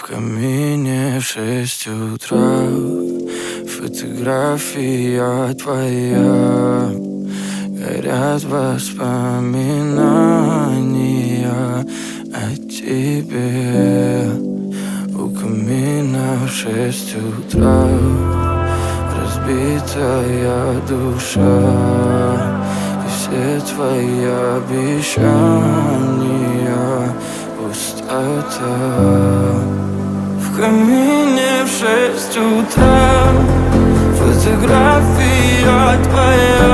камине в 6 утра фотография твоя. Горят воспоминания о тебе. У камина в 6 утра разбитая душа, и все твои обещания пустота. В камине в 6 утра фотография твоя.